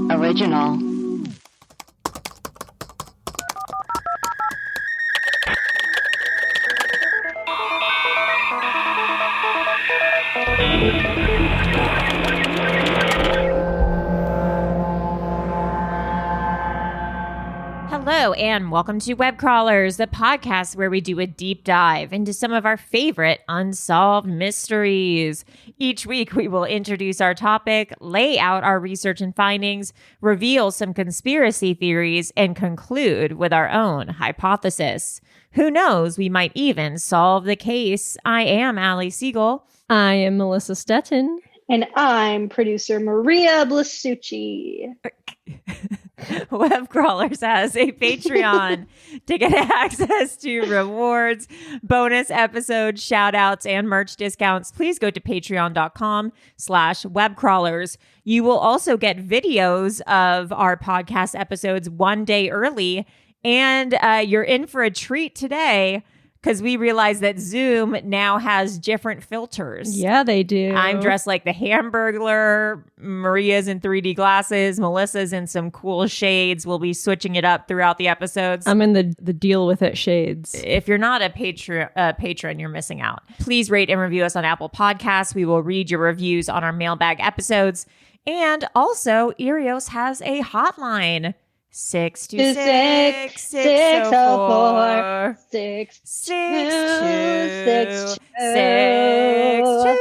Original. Hello, and welcome to Web Crawlers, the podcast where we do a deep dive into some of our favorite unsolved mysteries. Each week, we will introduce our topic, lay out our research and findings, reveal some conspiracy theories, and conclude with our own hypothesis. Who knows, we might even solve the case. I am Allie Siegel. I am Melissa Stettin. And I'm producer Maria Blasucci. Web Crawlers has a Patreon to get access to rewards, bonus episodes, shout outs, and merch discounts. Please go to patreon.com/webcrawlers. You will also get videos of our podcast episodes one day early. And you're in for a treat today because we realized that Zoom now has different filters. Yeah, they do. I'm dressed like the Hamburglar. Maria's in 3D glasses. Melissa's in some cool shades. We'll be switching it up throughout the episodes. I'm in the deal with it shades. If you're not a patron, you're missing out. Please rate and review us on Apple Podcasts. We will read your reviews on our mailbag episodes. And also, Erios has a hotline. 626 604 622.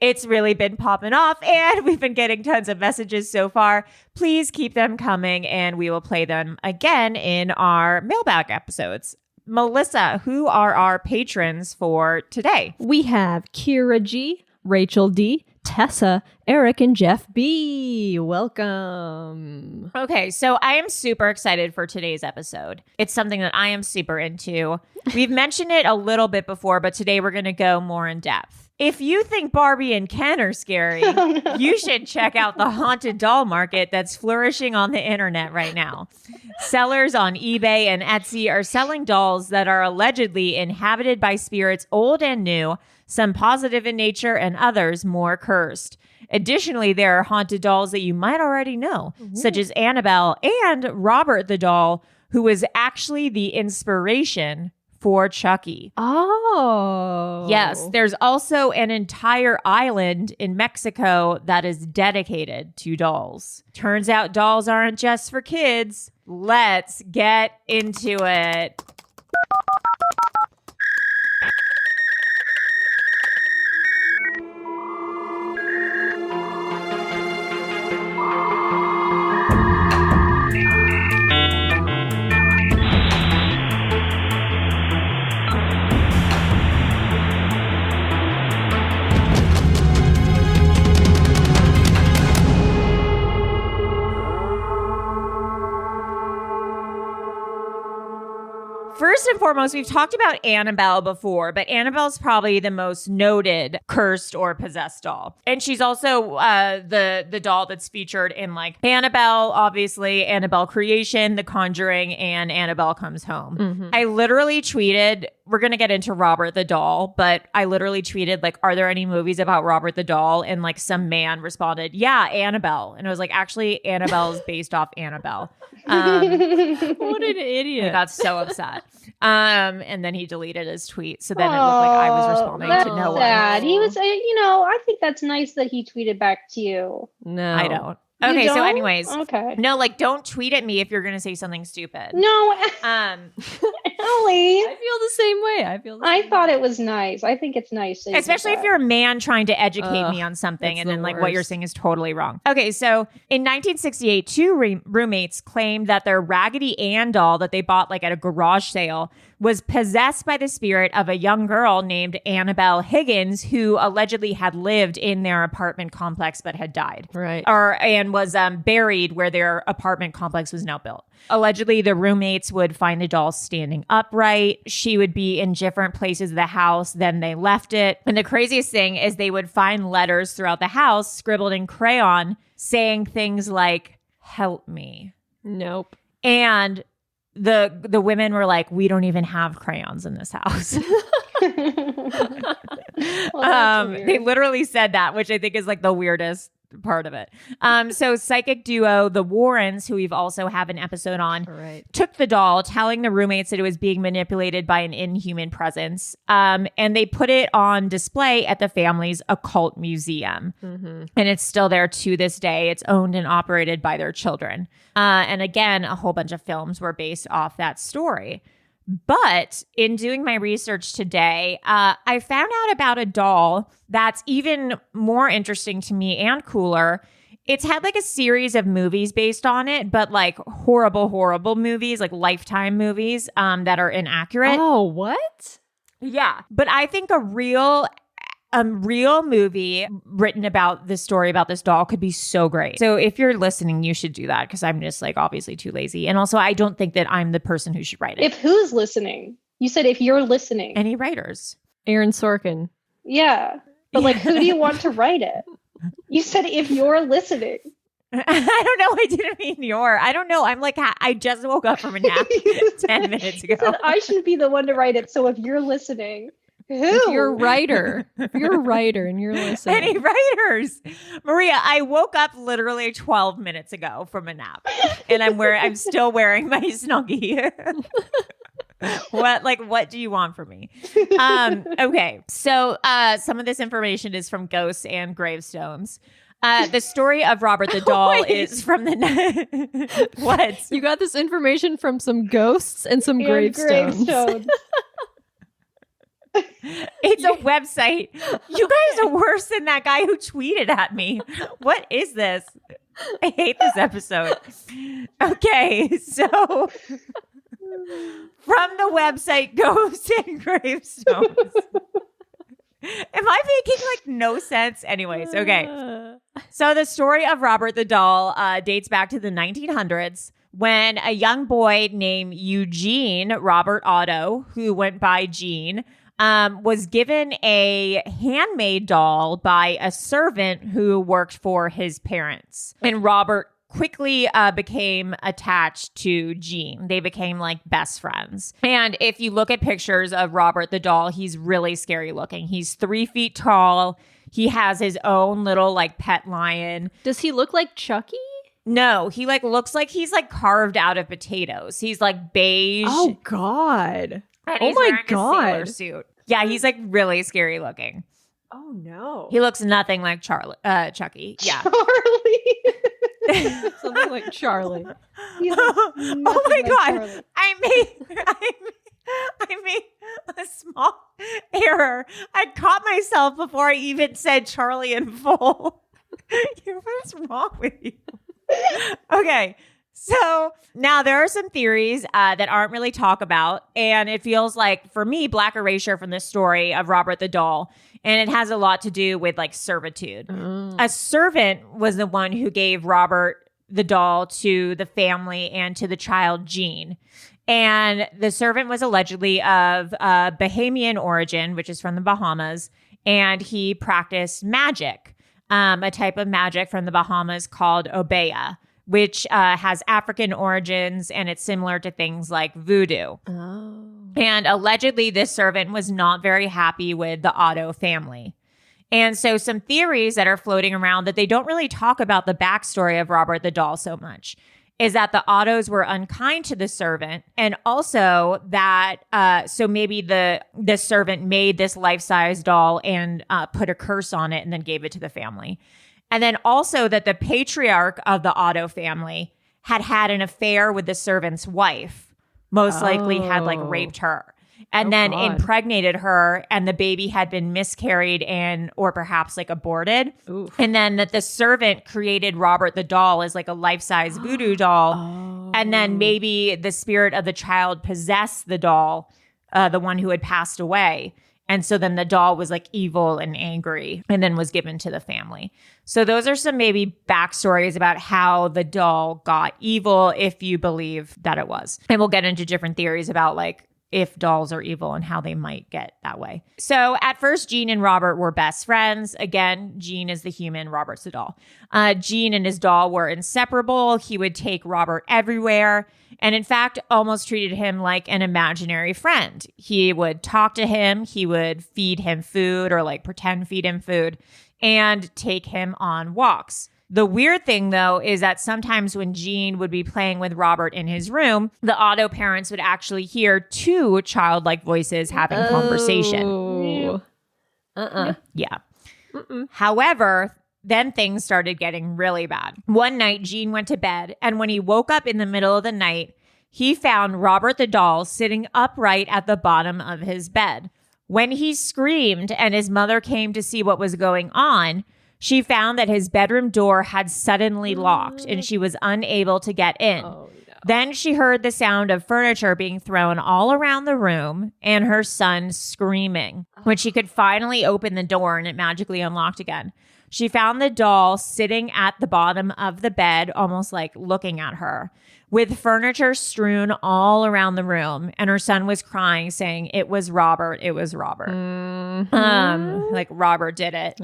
It's really been popping off, and we've been getting tons of messages so far. Please keep them coming, and we will play them again in our mailbag episodes. Melissa, who are our patrons for today? We have Kira G, Rachel D, Tessa, Eric, and Jeff B. Welcome. Okay, so I am super excited for today's episode. It's something that I am super into. We've mentioned it a little bit before, but today we're going to go more in depth. If you think Barbie and Ken are scary, you should check out the haunted doll market that's flourishing on the internet right now. Sellers on eBay and Etsy are selling dolls that are allegedly inhabited by spirits old and new, some positive in nature and others more cursed. Additionally, there are haunted dolls that you might already know, such as Annabelle and Robert the doll, who was actually the inspiration for Chucky. Oh. Yes, there's also an entire island in Mexico that is dedicated to dolls. Turns out dolls aren't just for kids. Let's get into it. First and foremost, we've talked about Annabelle before, but Annabelle's probably the most noted cursed or possessed doll. And she's also the doll that's featured in like Annabelle, obviously, Annabelle Creation, The Conjuring, and Annabelle Comes Home. Mm-hmm. I literally tweeted, we're going to get into Robert the doll, but I literally tweeted like, are there any movies about Robert the doll? And like some man responded, yeah, Annabelle. And I was like, actually, Annabelle is based off Annabelle. What an idiot. I got so upset. And then he deleted his tweet. So then it looked like I was responding to no one. Sad. He was, I think that's nice that he tweeted back to you. No. I don't. Okay, so anyways. Okay. No, like, don't tweet at me if you're going to say something stupid. No. Um, Ellie. I feel the same way. I thought it was nice. I think it's nice. that you especially did if that. you're a man trying to educate me on something and then like what you're saying is totally wrong. Okay, so in 1968, two roommates claimed that their Raggedy Ann doll that they bought like at a garage sale was possessed by the spirit of a young girl named Annabelle Higgins, who allegedly had lived in their apartment complex but had died. Right. And was buried where their apartment complex was now built. Allegedly, the roommates would find the doll standing upright. She would be in different places of the house. Then they left it. And the craziest thing is they would find letters throughout the house scribbled in crayon saying things like, "Help me." Nope. And the women were like, "We don't even have crayons in this house." Well, They literally said that, which I think is like the weirdest part of it. So psychic duo, the Warrens, who we've also have an episode on, Right. took the doll, telling the roommates that it was being manipulated by an inhuman presence. And they put it on display at the family's occult museum. Mm-hmm. And it's still there to this day. It's owned and operated by their children. And again, a whole bunch of films were based off that story. But in doing my research today, I found out about a doll that's even more interesting to me and cooler. It's had like a series of movies based on it, but like horrible, horrible movies, like Lifetime movies that are inaccurate. Oh, what? Yeah. But I think a real movie written about this story about this doll could be so great. So if you're listening, you should do that because I'm just like obviously too lazy. And also I don't think that I'm the person who should write it. If who's listening? You said if you're listening. Any writers. Aaron Sorkin. Yeah. But like, who do you want to write it? You said if you're listening. I don't know. I didn't mean your. I don't know. I'm like, I just woke up from a nap 10 minutes ago. You said I should be the one to write it. So if you're listening, who? If you're a writer. If you're a writer and you're listening. Any writers? Maria, I woke up literally 12 minutes ago from a nap. And I'm still wearing my Snuggie. What do you want from me? Okay. So some of this information is from Ghosts and Gravestones. The story of Robert the Doll is from the what? You got this information from some ghosts and some gravestones. It's a website. You guys are worse than that guy who tweeted at me. What is this? I hate this episode. Okay, so from the website Ghosts and Gravestones. Am I making like no sense? Anyways, okay. So the story of Robert the Doll dates back to the 1900s when a young boy named Eugene Robert Otto, who went by Gene, was given a handmade doll by a servant who worked for his parents. And Robert quickly became attached to Gene. They became like best friends. And if you look at pictures of Robert the Doll, he's really scary looking. He's 3 feet tall. He has his own little like pet lion. Does he look like Chucky? No, he like looks like he's like carved out of potatoes. He's like beige. Oh, God. And Oh he's my wearing a God. sailor suit. Yeah, he's like really scary looking. Oh, no. He looks nothing like Chucky. Yeah. Charlie. Something like Charlie. Oh my God. I made a small error. I caught myself before I even said Charlie in full. What's wrong with you? Okay. So now there are some theories that aren't really talked about. And it feels like, for me, black erasure from the story of Robert the Doll. And it has a lot to do with like servitude. A servant was the one who gave Robert the doll to the family and to the child Gene. And the servant was allegedly of Bahamian origin, which is from the Bahamas. And he practiced magic, a type of magic from the Bahamas called Obeah, which has African origins, and it's similar to things like voodoo. Oh. And allegedly, this servant was not very happy with the Otto family. And so some theories that are floating around that they don't really talk about the backstory of Robert the Doll so much is that the Ottos were unkind to the servant, and also that so maybe the servant made this life-size doll and put a curse on it and then gave it to the family. And then also that the patriarch of the Otto family had an affair with the servant's wife, most likely had like raped her, and then impregnated her, and the baby had been miscarried and or perhaps like aborted. Oof. And then that the servant created Robert the Doll as like a life-size voodoo doll. And then maybe the spirit of the child possessed the doll, the one who had passed away. And so then the doll was like evil and angry and then was given to the family. So those are some maybe backstories about how the doll got evil, if you believe that it was. And we'll get into different theories about like if dolls are evil and how they might get that way. So at first, Gene and Robert were best friends. Again, Gene is the human, Robert's the doll. Gene and his doll were inseparable. He would take Robert everywhere, and in fact, almost treated him like an imaginary friend. He would talk to him. He would feed him food or like pretend feed him food. and take him on walks. The weird thing, though, is that sometimes when Gene would be playing with Robert in his room, the Otto parents would actually hear two childlike voices having conversation. Oh. Yeah. However, then things started getting really bad. One night, Gene went to bed, and when he woke up in the middle of the night, he found Robert the doll sitting upright at the bottom of his bed. When he screamed and his mother came to see what was going on, she found that his bedroom door had suddenly locked and she was unable to get in. Oh, no. Then she heard the sound of furniture being thrown all around the room and her son screaming. When she could finally open the door and it magically unlocked again, she found the doll sitting at the bottom of the bed, almost like looking at her, with furniture strewn all around the room. And her son was crying, saying, "It was Robert. It was Robert." Like Robert did it.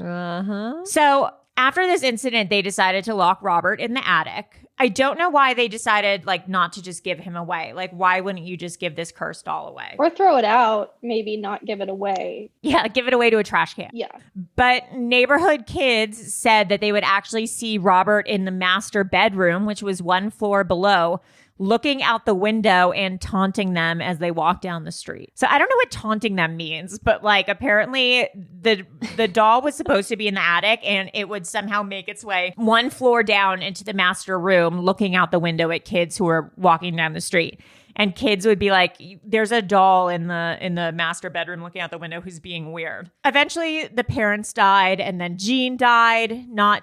So after this incident, they decided to lock Robert in the attic. I don't know why they decided like not to just give him away. Like, why wouldn't you just give this cursed doll away? Or throw it out, maybe not give it away. Yeah, give it away to a trash can. Yeah. But neighborhood kids said that they would actually see Robert in the master bedroom, which was one floor below, looking out the window and taunting them as they walked down the street. So I don't know what taunting them means, but like apparently the doll was supposed to be in the attic and it would somehow make its way one floor down into the master room, looking out the window at kids who were walking down the street. And kids would be like, "There's a doll in the master bedroom looking out the window who's being weird." Eventually, the parents died, and then Gene died, not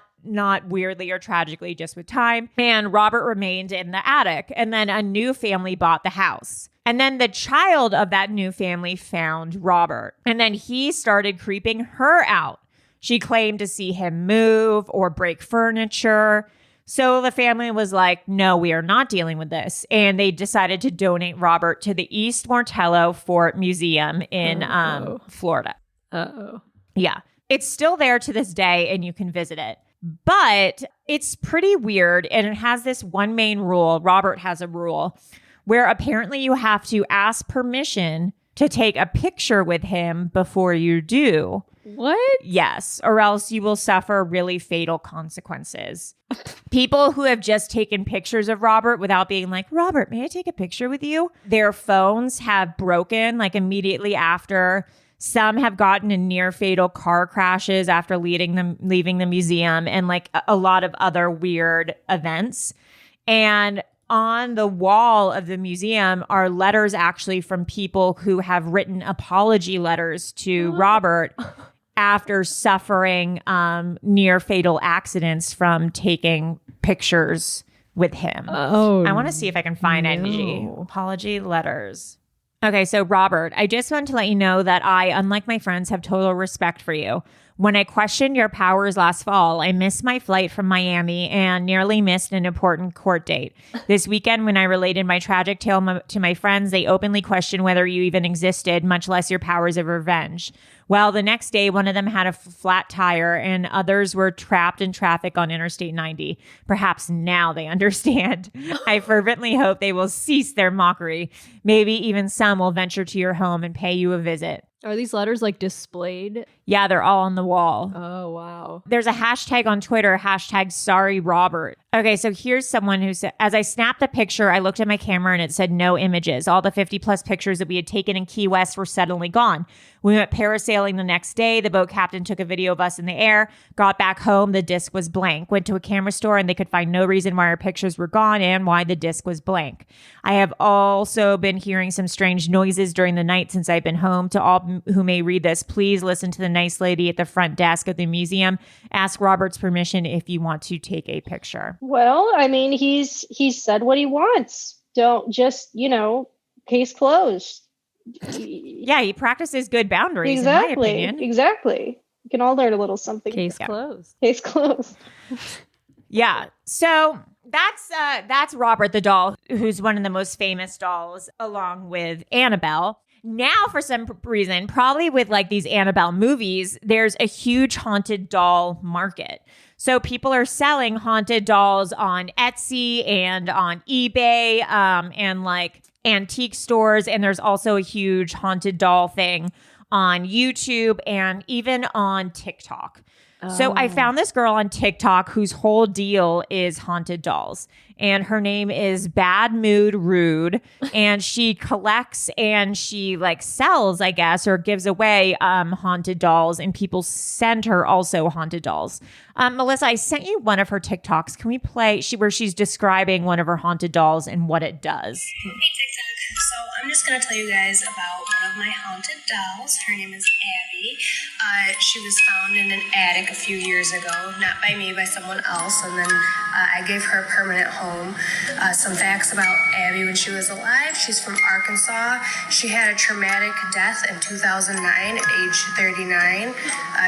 weirdly or tragically, just with time. And Robert remained in the attic. And then a new family bought the house. And then the child of that new family found Robert. And then he started creeping her out. She claimed to see him move or break furniture. So the family was like, "No, we are not dealing with this." And they decided to donate Robert to the East Martello Fort Museum in Florida. Yeah. It's still there to this day and you can visit it. But it's pretty weird. And it has this one main rule. Robert has a rule where apparently you have to ask permission to take a picture with him before you do. What? Yes, or else you will suffer really fatal consequences. People who have just taken pictures of Robert without being like, "Robert, may I take a picture with you?" Their phones have broken like immediately after. Some have gotten in near fatal car crashes after leaving the museum, and like a lot of other weird events. And on the wall of the museum are letters actually from people who have written apology letters to Robert after suffering near fatal accidents from taking pictures with him. Oh, I want to see if I can find any apology letters. Okay, so Robert, I just want to let you know that I, unlike my friends, have total respect for you. When I questioned your powers last fall, I missed my flight from Miami and nearly missed an important court date. This weekend, when I related my tragic tale to my friends, they openly questioned whether you even existed, much less your powers of revenge. Well, the next day, one of them had a flat tire and others were trapped in traffic on Interstate 90. Perhaps now they understand. I fervently hope they will cease their mockery. Maybe even some will venture to your home and pay you a visit. Are these letters like displayed? Yeah, they're all on the wall. Oh, wow. There's a hashtag on Twitter, #SorryRobert. Okay, so here's someone who said, "As I snapped the picture, I looked at my camera and it said no images. All the 50 plus pictures that we had taken in Key West were suddenly gone. We went parasailing the next day. The boat captain took a video of us in the air, got back home. The disc was blank. Went to a camera store and they could find no reason why our pictures were gone and why the disc was blank. I have also been hearing some strange noises during the night since I've been home. To all who may read this, please listen to the nice lady at the front desk of the museum. Ask Robert's permission if you want to take a picture." Well, I mean, he's said what he wants. Don't just, case closed. Yeah, he practices good boundaries, Exactly. in my opinion. Exactly. We can all learn a little something. Case closed. Case closed. Yeah. So that's Robert the doll, who's one of the most famous dolls, along with Annabelle. Now, for some reason, probably with like these Annabelle movies, there's a huge haunted doll market. So people are selling haunted dolls on Etsy and on eBay and like antique stores. And there's also a huge haunted doll thing on YouTube and even on TikTok. So I found this girl on TikTok whose whole deal is haunted dolls. And her name is Bad Mood Rude. And she collects and she like sells, I guess, or gives away haunted dolls. And people send her also haunted dolls. Melissa, I sent you one of her TikToks. Can we play where she's describing one of her haunted dolls and what it does? Hey TikTok. So I'm just going to tell you guys about one of my haunted dolls. Her name is Abby. She was found in an attic a few years ago, not by me, by someone else. And then I gave her a permanent home. Some facts about Abby when she was alive. She's from Arkansas. She had a traumatic death in 2009 at age 39.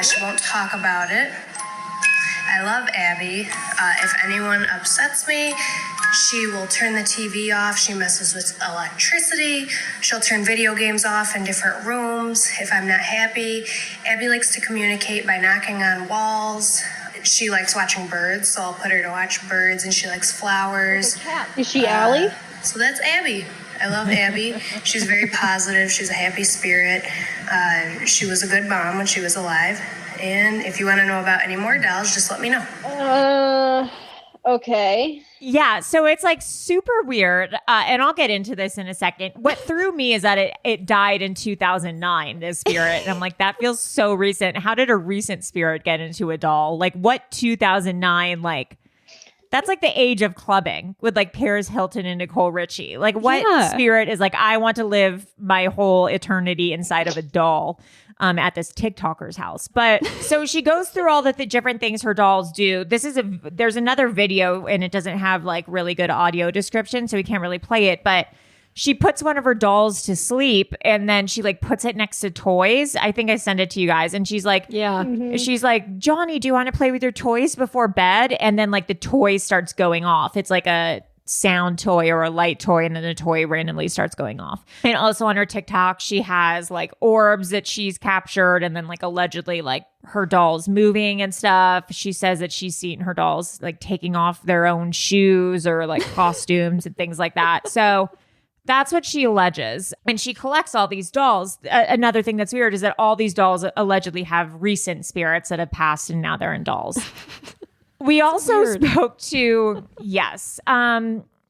She won't talk about it. I love Abby. If anyone upsets me, she will turn the TV off. She messes with electricity. She'll turn video games off in different rooms if I'm not happy. Abby likes to communicate by knocking on walls. She likes watching birds, so I'll put her to watch birds, and she likes flowers. Is she Allie? So that's Abby. I love Abby. She's very positive. She's a happy spirit. She was a good mom when she was alive. And if you want to know about any more dolls, just let me know. Okay. Yeah, so it's like super weird, and I'll get into this in a second. What threw me is that it died in 2009, this spirit, and I'm like, that feels so recent. How did a recent spirit get into a doll? Like, what 2009, like, that's like the age of clubbing with like Paris Hilton and Nicole Richie. Like, what spirit is like, I want to live my whole eternity inside of a doll? At this TikToker's house. But so she goes through all the different things her dolls do. There's another video and it doesn't have like really good audio description, so we can't really play it. But she puts one of her dolls to sleep and then she like puts it next to toys. I think I sent it to you guys. And she's like, she's like, Johnny, do you want to play with your toys before bed? And then like the toy starts going off. It's like a sound toy or a light toy, and then the toy randomly starts going off. And also on her TikTok, she has like orbs that she's captured, and then like allegedly like her dolls moving and stuff. She says that she's seen her dolls like taking off their own shoes or like costumes and things like that. So that's what she alleges. And she collects all these dolls. Another thing that's weird is that all these dolls allegedly have recent spirits that have passed and now they're in dolls. We also spoke to,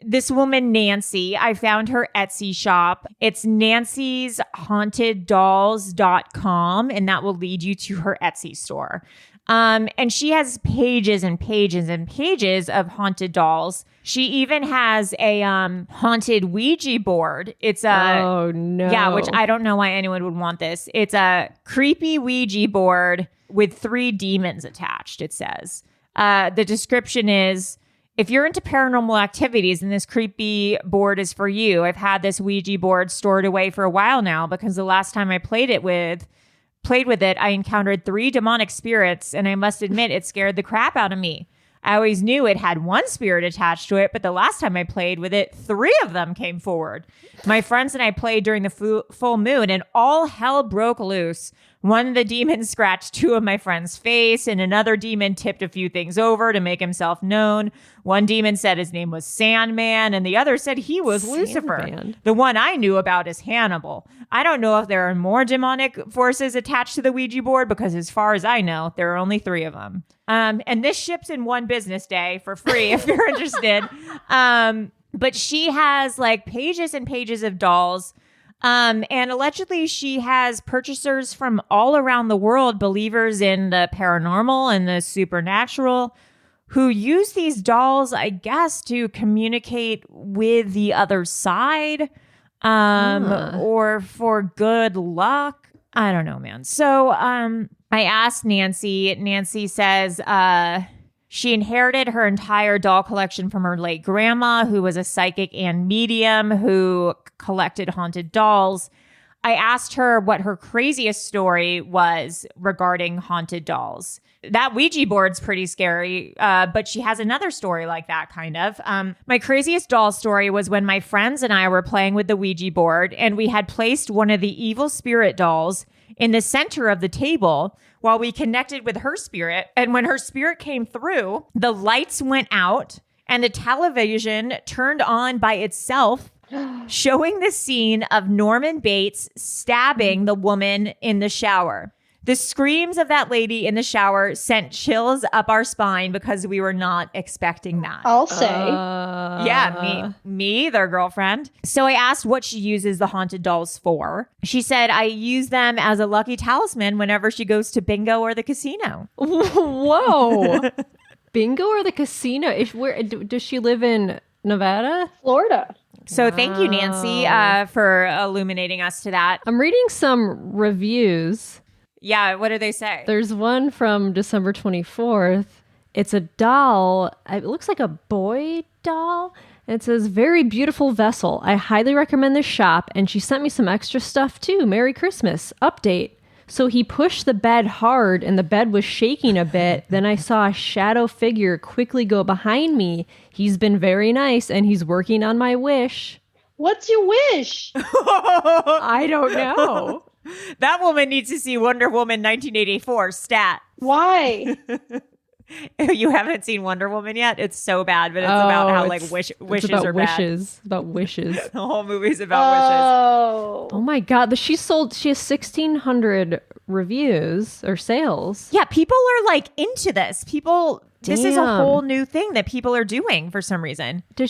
this woman, Nancy. I found her Etsy shop. It's nancyshaunteddolls.com, and that will lead you to her Etsy store. And she has pages and pages and pages of haunted dolls. She even has a haunted Ouija board. It's a which I don't know why anyone would want this. It's a creepy Ouija board with 3 demons attached, it says. The description is, if you're into paranormal activities and this creepy board is for you, I've had this Ouija board stored away for a while now because the last time I played with it, I encountered 3 demonic spirits, and I must admit it scared the crap out of me. I always knew it had 1 spirit attached to it, but the last time I played with it, 3 of them came forward. My friends and I played during the full moon, and all hell broke loose. One of the demons scratched 2 of my friends' face, and another demon tipped a few things over to make himself known. One demon said his name was Sandman, and the other said he was Lucifer. The one I knew about is Hannibal. I don't know if there are more demonic forces attached to the Ouija board, because as far as I know, there are only 3 of them. And this ships in 1 business day for free if you're interested. But she has like pages and pages of dolls. And allegedly she has purchasers from all around the world, believers in the paranormal and the supernatural, who use these dolls, I guess, to communicate with the other side, or for good luck. I don't know, man. So, I asked Nancy. Nancy says, she inherited her entire doll collection from her late grandma, who was a psychic and medium who collected haunted dolls. I asked her what her craziest story was regarding haunted dolls. That Ouija board's pretty scary, but she has another story like that, kind of. My craziest doll story was when my friends and I were playing with the Ouija board, and we had placed one of the evil spirit dolls in the center of the table while we connected with her spirit. And when her spirit came through, the lights went out and the television turned on by itself, showing the scene of Norman Bates stabbing the woman in the shower. The screams of that lady in the shower sent chills up our spine because we were not expecting that. I'll say. Yeah, me either, girlfriend. So I asked what she uses the haunted dolls for. She said, I use them as a lucky talisman whenever she goes to bingo or the casino. Whoa. Bingo or the casino? Does she live in Nevada? Florida. So thank you, Nancy, for illuminating us to that. I'm reading some reviews. Yeah, what do they say? There's one from December 24th. It's a doll. It looks like a boy doll. And it says, very beautiful vessel. I highly recommend this shop. And she sent me some extra stuff too. Merry Christmas. Update. So he pushed the bed hard and the bed was shaking a bit. Then I saw a shadow figure quickly go behind me. He's been very nice and he's working on my wish. What's your wish? I don't know. That woman needs to see Wonder Woman 1984 stat. Why? You haven't seen Wonder Woman yet? It's so bad, but it's about how like wishes it's about are wishes. bad. It's about wishes. The whole movie's about Oh my God. She has 1,600 reviews or sales. Yeah, people are like into this. This is a Damn. whole new thing that people are doing for some reason. They're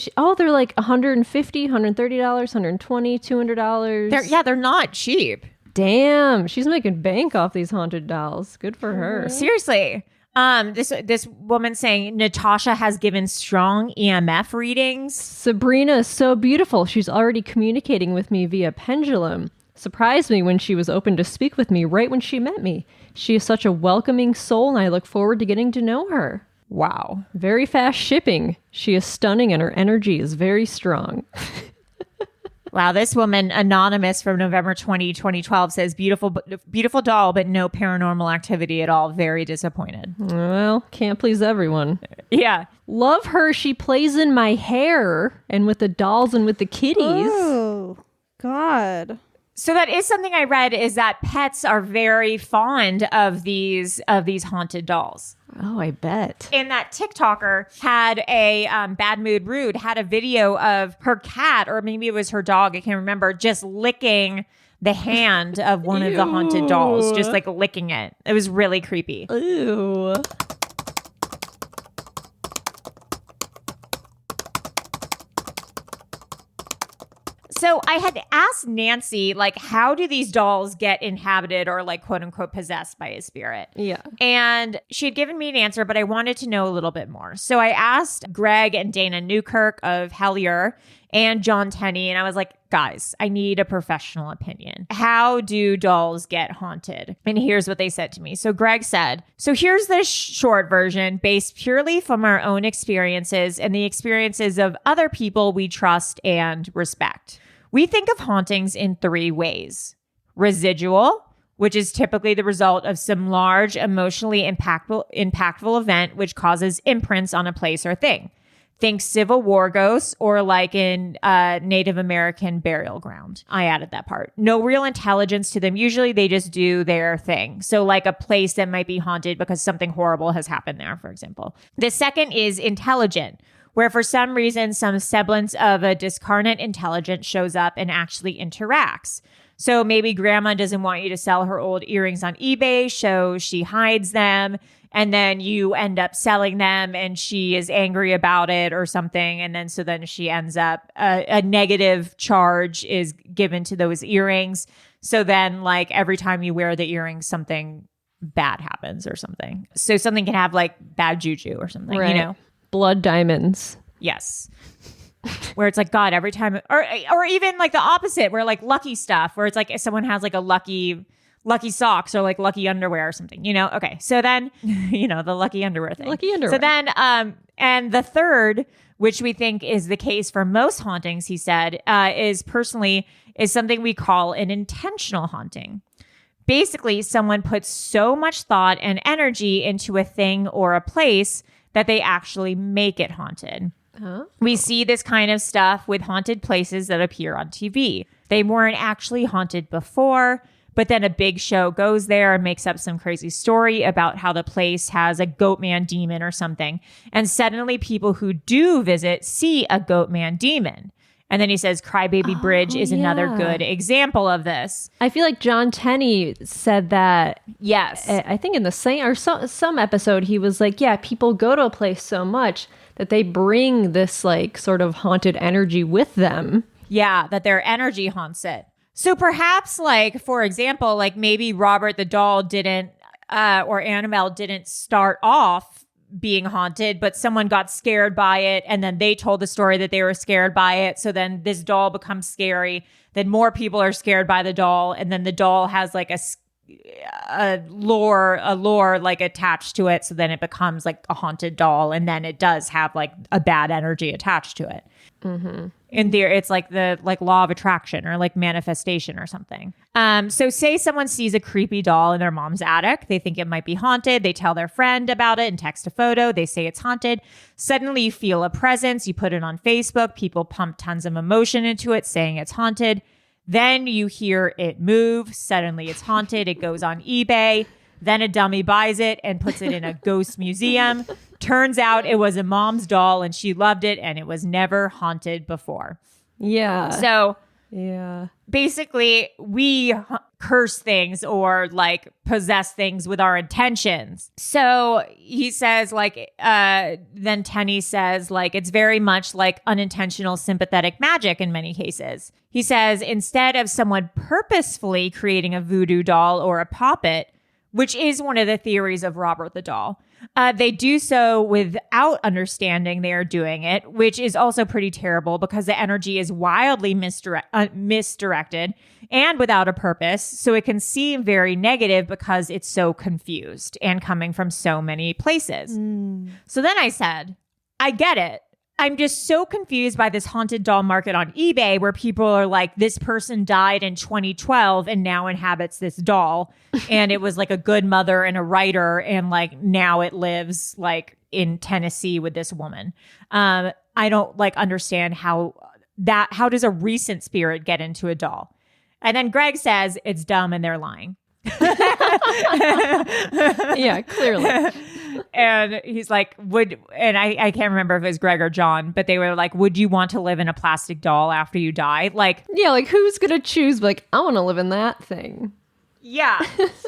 like $150, $130, $120, $200. They're not cheap. Damn, she's making bank off these haunted dolls. Good for her. Seriously. This woman saying Natasha has given strong EMF readings. Sabrina is so beautiful. She's already communicating with me via pendulum. Surprised me when she was open to speak with me right when she met me. She is such a welcoming soul and I look forward to getting to know her. Wow. Very fast shipping. She is stunning and her energy is very strong. Wow, this woman, anonymous from November 2012, says beautiful doll, but no paranormal activity at all. Very disappointed. Well, can't please everyone. Yeah. Love her. She plays in my hair and with the dolls and with the kitties. Oh, God. So that is something I read, is that pets are very fond of these haunted dolls. Oh, I bet. And that TikToker had a Bad Mood Rude had a video of her cat, or maybe it was her dog, I can't remember, just licking the hand of one of the haunted dolls, just like licking it. It was really creepy. Ew. So I had asked Nancy, like, how do these dolls get inhabited or like quote unquote possessed by a spirit? Yeah. And she had given me an answer, but I wanted to know a little bit more. So I asked Greg and Dana Newkirk of Hellier and John Tenney, and I was like, guys, I need a professional opinion. How do dolls get haunted? And here's what they said to me. So Greg said, so here's the short version based purely from our own experiences and the experiences of other people we trust and respect. We think of hauntings in three ways. Residual, which is typically the result of some large, emotionally impactful event which causes imprints on a place or thing. Think Civil War ghosts or like in Native American burial ground. I added that part. No real intelligence to them. Usually they just do their thing. So like a place that might be haunted because something horrible has happened there, for example. The second is intelligent, where for some reason, some semblance of a discarnate intelligence shows up and actually interacts. So maybe grandma doesn't want you to sell her old earrings on eBay, so she hides them, and then you end up selling them and she is angry about it or something. And then she ends up, a negative charge is given to those earrings. So then like every time you wear the earrings, something bad happens or something. So something can have like bad juju or something, Right. you know? Blood diamonds. Yes. Where it's like, God, every time, or even like the opposite, where like lucky stuff, where it's like if someone has like a lucky socks or like lucky underwear or something, you know? Okay. So then, you know, the lucky underwear thing. Lucky underwear. So then, and the third, which we think is the case for most hauntings, he said, is something we call an intentional haunting. Basically, someone puts so much thought and energy into a thing or a place that they actually make it haunted. Huh? We see this kind of stuff with haunted places that appear on TV. They weren't actually haunted before, but then a big show goes there and makes up some crazy story about how the place has a goatman demon or something. And suddenly people who do visit see a goatman demon. And then he says Crybaby Bridge is another yeah. good example of this. I feel like John Tenney said that. Yes. I think in the same or some episode, he was like, yeah, people go to a place so much that they bring this like sort of haunted energy with them. Yeah, that their energy haunts it. So perhaps, like, for example, like maybe Robert the doll didn't, or Annabelle didn't start off being haunted, but someone got scared by it, and then they told the story that they were scared by it. So then this doll becomes scary. Then more people are scared by the doll, and then the doll has like a lore like attached to it. So then it becomes like a haunted doll, and then it does have like a bad energy attached to it. Mm-hmm. In there, it's like the law of attraction or like manifestation or something. So say someone sees a creepy doll in their mom's attic. They think it might be haunted. They tell their friend about it and text a photo. They say it's haunted. Suddenly you feel a presence. You put it on Facebook. People pump tons of emotion into it saying it's haunted. Then you hear it move. Suddenly it's haunted. It goes on eBay. Then a dummy buys it and puts it in a ghost museum. Turns out it was a mom's doll and she loved it and it was never haunted before. Yeah. So yeah. basically, we curse things or like possess things with our intentions. So he says, like, then Tenney says, like, it's very much like unintentional sympathetic magic in many cases. He says, instead of someone purposefully creating a voodoo doll or a puppet, which is one of the theories of Robert the doll, they do so without understanding they are doing it, which is also pretty terrible because the energy is wildly misdirected and without a purpose. So it can seem very negative because it's so confused and coming from so many places. So then I said, I get it. I'm just so confused by this haunted doll market on eBay where people are like, this person died in 2012 and now inhabits this doll. And it was like a good mother and a writer. And like now it lives like in Tennessee with this woman. I don't like understand how does a recent spirit get into a doll? And then Greg says it's dumb and they're lying. Yeah, clearly. And he's like, I can't remember if it was Greg or John, but they were like, would you want to live in a plastic doll after you die? Like, Yeah, like who's gonna choose? Like, I want to live in that thing. yeah.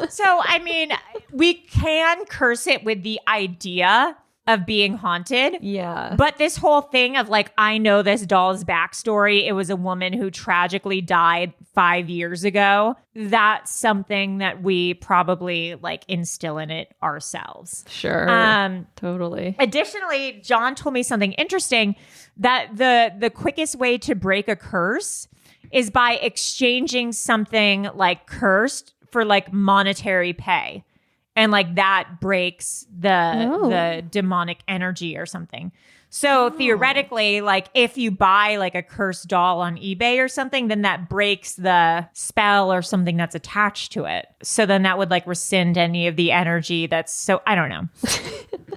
So, I mean, we can curse it with the idea of being haunted. Yeah. But this whole thing of like, I know this doll's backstory. It was a woman who tragically died 5 years ago. That's something that we probably like instill in it ourselves. Sure. Totally. Additionally, John told me something interesting that the quickest way to break a curse is by exchanging something like cursed for like monetary pay. And like that breaks the demonic energy or something. So theoretically, like if you buy like a cursed doll on eBay or something, then that breaks the spell or something that's attached to it. So then that would like rescind any of the energy that's so, I don't know.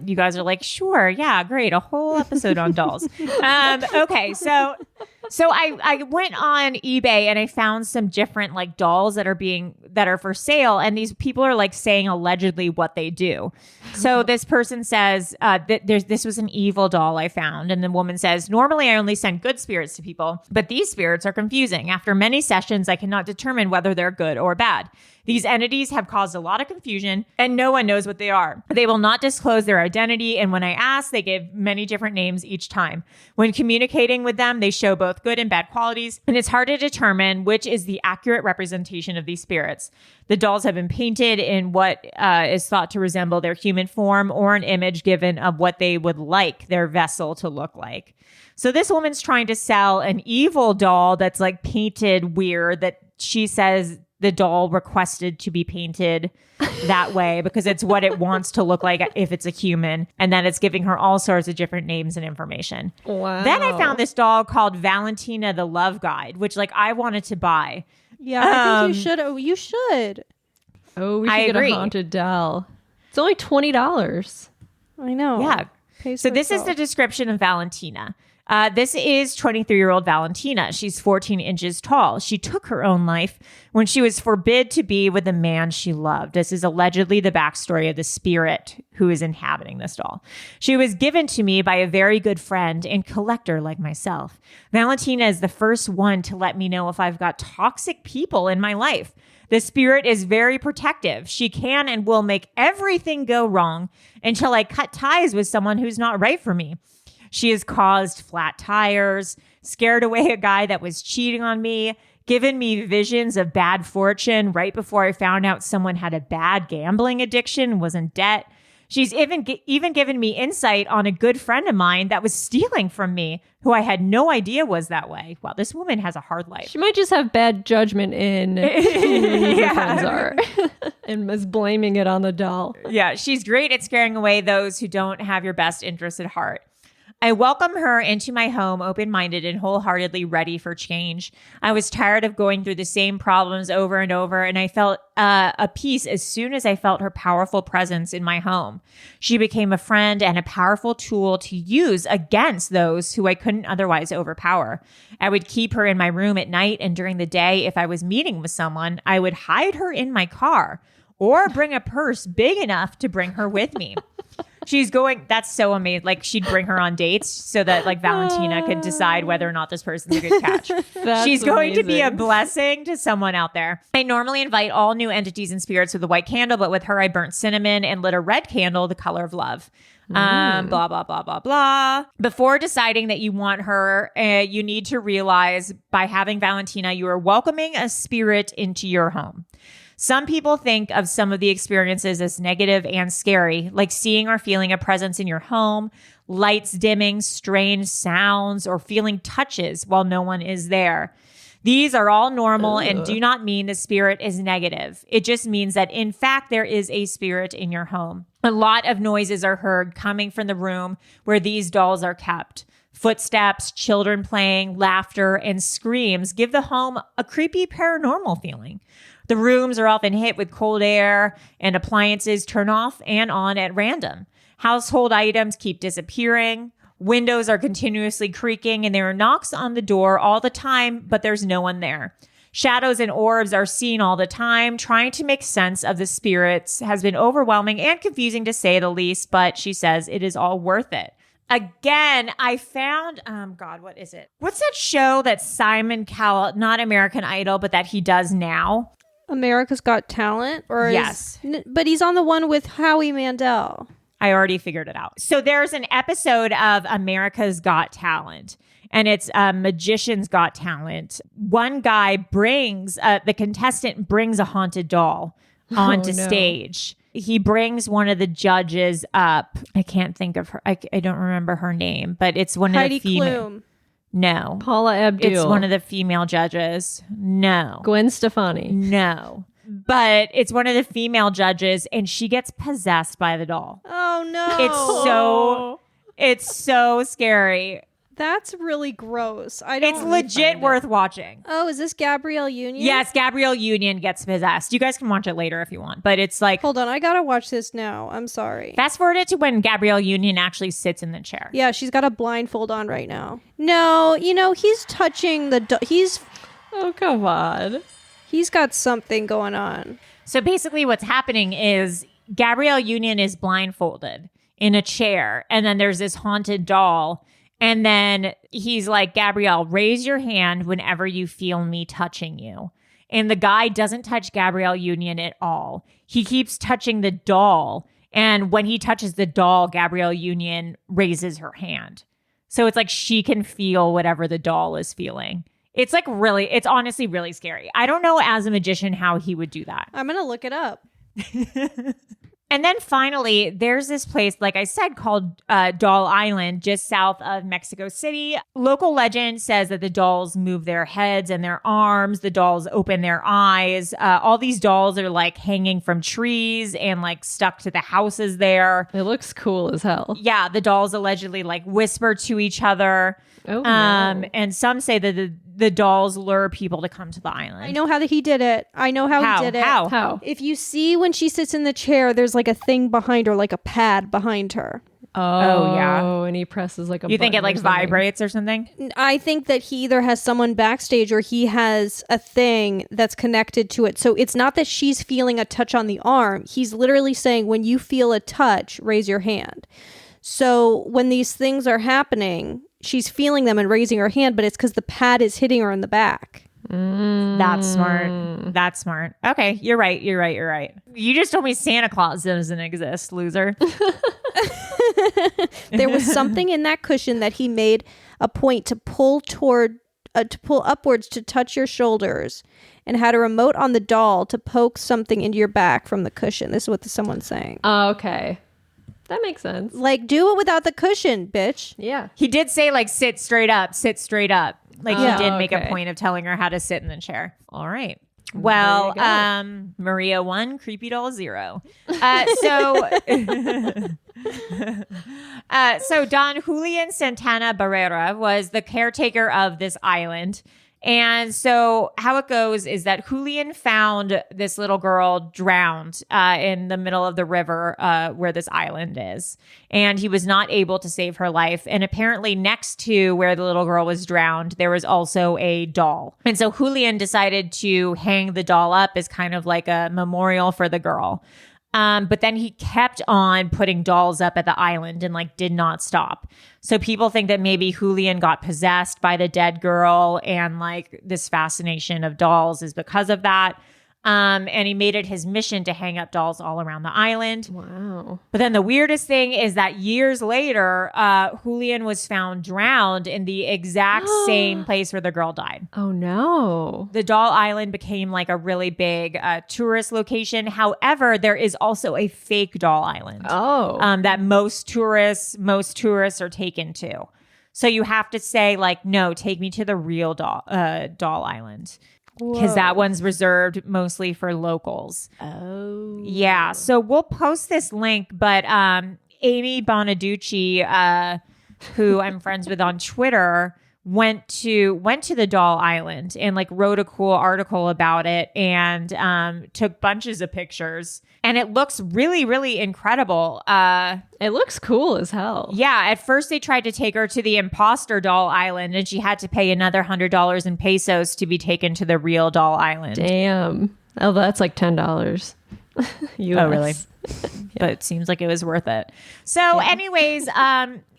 You guys are like, sure, yeah, great. A whole episode on dolls. Okay, so I went on eBay and I found some different like dolls that are for sale, and these people are like saying allegedly what they do. So this person says that this was an evil doll I found, and the woman says, normally I only send good spirits to people, but these spirits are confusing. After many sessions, I cannot determine whether they're good or bad. These entities have caused a lot of confusion and no one knows what they are. They will not disclose their identity, and when I ask, they give many different names each time. When communicating with them, they show both good and bad qualities, and it's hard to determine which is the accurate representation of these spirits. The dolls have been painted in what is thought to resemble their human form or an image given of what they would like their vessel to look like. So this woman's trying to sell an evil doll that's like painted weird, that she says the doll requested to be painted that way because it's what it wants to look like if it's a human. And then it's giving her all sorts of different names and information. Wow. Then I found this doll called Valentina the Love Guide, which like I wanted to buy. Yeah, I think you should. Oh, you should. Oh, we should I get agree. a haunted doll. It's only $20. I know. Yeah. Pays So for this is itself. the description of Valentina. This is 23-year-old Valentina. She's 14 inches tall. She took her own life when she was forbid to be with the man she loved. This is allegedly the backstory of the spirit who is inhabiting this doll. She was given to me by a very good friend and collector like myself. Valentina is the first one to let me know if I've got toxic people in my life. The spirit is very protective. She can and will make everything go wrong until I cut ties with someone who's not right for me. She has caused flat tires, scared away a guy that was cheating on me, given me visions of bad fortune right before I found out someone had a bad gambling addiction and was in debt. She's even given me insight on a good friend of mine that was stealing from me, who I had no idea was that way. Wow, this woman has a hard life. She might just have bad judgment in who her friends are and is blaming it on the doll. Yeah, she's great at scaring away those who don't have your best interest at heart. I welcome her into my home open-minded and wholeheartedly ready for change. I was tired of going through the same problems over and over, and I felt a peace as soon as I felt her powerful presence in my home. She became a friend and a powerful tool to use against those who I couldn't otherwise overpower. I would keep her in my room at night, and during the day, if I was meeting with someone, I would hide her in my car or bring a purse big enough to bring her with me. That's so amazing. Like, she'd bring her on dates so that like Valentina could decide whether or not this person's a good catch. She's going to be a blessing to someone out there. I normally invite all new entities and spirits with a white candle, but with her, I burnt cinnamon and lit a red candle, the color of love. Blah, blah, blah, blah, blah. Before deciding that you want her, you need to realize by having Valentina, you are welcoming a spirit into your home. Some people think of some of the experiences as negative and scary, like seeing or feeling a presence in your home, lights dimming, strange sounds, or feeling touches while no one is there. These are all normal and do not mean the spirit is negative. It just means that, in fact, there is a spirit in your home. A lot of noises are heard coming from the room where these dolls are kept. Footsteps, children playing, laughter, and screams give the home a creepy paranormal feeling. The rooms are often hit with cold air, and appliances turn off and on at random. Household items keep disappearing. Windows are continuously creaking, and there are knocks on the door all the time, but there's no one there. Shadows and orbs are seen all the time. Trying to make sense of the spirits has been overwhelming and confusing, to say the least, but she says it is all worth it. Again, I found, what is it? What's that show that Simon Cowell, not American Idol, but that he does now? America's Got Talent? Yes. But he's on the one with Howie Mandel. I already figured it out. So there's an episode of America's Got Talent, and it's Magician's Got Talent. One guy the contestant brings a haunted doll onto stage. He brings one of the judges up. I can't think of her. I don't remember her name, but it's one of the female. Klum. No. Paula Abdul. It's one of the female judges. No. Gwen Stefani. No. But it's one of the female judges, and she gets possessed by the doll. Oh, no. It's so scary. That's really gross. It's legit worth watching. Oh, is this Gabrielle Union? Yes, Gabrielle Union gets possessed. You guys can watch it later if you want, but it's like... Hold on, I gotta watch this now. I'm sorry. Fast forward it to when Gabrielle Union actually sits in the chair. Yeah, she's got a blindfold on right now. No, he's touching the... Oh, come on. He's got something going on. So basically what's happening is Gabrielle Union is blindfolded in a chair, and then there's this haunted doll. And then he's like, Gabrielle, raise your hand whenever you feel me touching you. And the guy doesn't touch Gabrielle Union at all. He keeps touching the doll. And when he touches the doll, Gabrielle Union raises her hand. So it's like she can feel whatever the doll is feeling. It's honestly really scary. I don't know as a magician how he would do that. I'm going to look it up. And then finally, there's this place, like I said, called Doll Island, just south of Mexico City. Local legend says that the dolls move their heads and their arms. The dolls open their eyes. All these dolls are like hanging from trees and like stuck to the houses there. It looks cool as hell. Yeah, the dolls allegedly like whisper to each other. Oh, no. And some say that the dolls lure people to come to the island. I know how he did it. He did it. How? If you see when she sits in the chair, there's like a thing behind her, like a pad behind her. Oh, yeah. And he presses like a You think it button or like something. vibrates or something? I think that he either has someone backstage or he has a thing that's connected to it. So it's not that she's feeling a touch on the arm. He's literally saying, when you feel a touch, raise your hand. So when these things are happening, she's feeling them and raising her hand, but it's because the pad is hitting her in the back. That's smart. That's smart. Okay, you're right. You're right. You just told me Santa Claus doesn't exist, loser. There was something in that cushion that he made a point to pull upwards to touch your shoulders, and had a remote on the doll to poke something into your back from the cushion. This is what someone's saying. Oh, okay. That makes sense. Like, do it without the cushion, bitch. Yeah. He did say like sit straight up. Like Yeah. he did make Okay. a point of telling her how to sit in the chair. All right. Well, There you Maria 1, creepy doll 0. So Don Julian Santana Barrera was the caretaker of this island. And so how it goes is that Julian found this little girl drowned in the middle of the river where this island is. And he was not able to save her life. And apparently next to where the little girl was drowned, there was also a doll. And so Julian decided to hang the doll up as kind of like a memorial for the girl. But then he kept on putting dolls up at the island and like did not stop. So people think that maybe Julian got possessed by the dead girl, and like this fascination of dolls is because of that. And he made it his mission to hang up dolls all around the island. Wow. But then the weirdest thing is that years later, Julian was found drowned in the exact same place where the girl died. Oh, no. The doll island became like a really big tourist location. However, there is also a fake doll island that most tourists are taken to. So you have to say like, no, take me to the real doll island. Because that one's reserved mostly for locals. Oh. Yeah. So we'll post this link, but Amy Bonaducci, who I'm friends with on Twitter, went to the doll island and like wrote a cool article about it and took bunches of pictures. And it looks really, really incredible. It looks cool as hell. Yeah, at first they tried to take her to the imposter doll island, and she had to pay another $100 in pesos to be taken to the real doll island. Damn. Oh, that's like $10. US. Oh, really? But it seems like it was worth it. So anyways,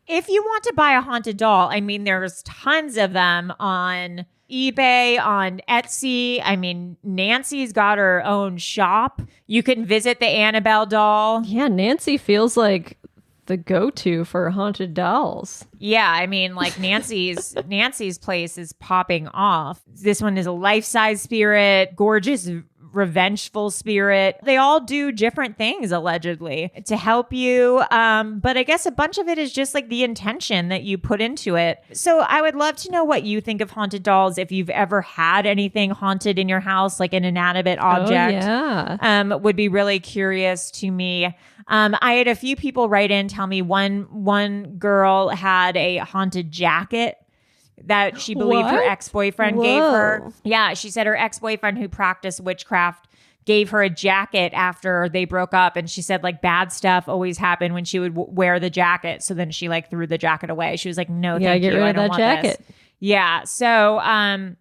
if you want to buy a haunted doll, I mean, there's tons of them on eBay, on Etsy. I mean, Nancy's got her own shop. You can visit the Annabelle doll. Yeah, Nancy feels like the go-to for haunted dolls. Yeah, I mean, like Nancy's place is popping off. This one is a life-size spirit, gorgeous, revengeful spirit. They all do different things allegedly to help you. But I guess a bunch of it is just like the intention that you put into it. So I would love to know what you think of haunted dolls. If you've ever had anything haunted in your house, like an inanimate object, would be really curious to me. I had a few people write in, tell me one girl had a haunted jacket that she believed her ex-boyfriend gave her. Yeah, she said her ex-boyfriend who practiced witchcraft gave her a jacket after they broke up. And she said like bad stuff always happened when she would wear the jacket. So then she like threw the jacket away. She was like, no, thank you. Get rid I of don't that want jacket. this. Yeah. So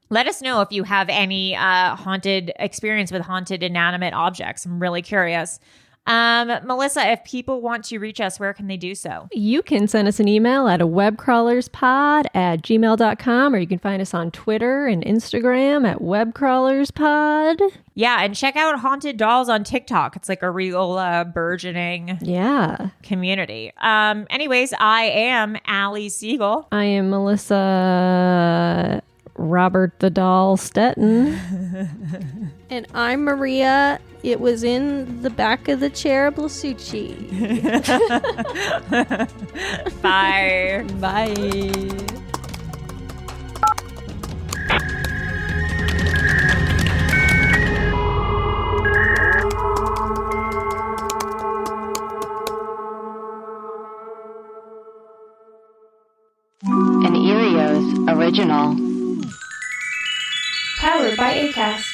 let us know if you have any haunted experience with haunted inanimate objects. I'm really curious. Melissa, if people want to reach us, where can they do so? You can send us an email at webcrawlerspod@gmail.com, or you can find us on Twitter and Instagram at webcrawlerspod. Yeah, and check out Haunted Dolls on TikTok. It's like a real burgeoning community. Anyways, I am Allie Siegel. I am Melissa Robert the Doll Stetton. And I'm Maria. It was in the back of the chair, Blasucci. Bye. Bye. An Erios original. Powered by ACAST.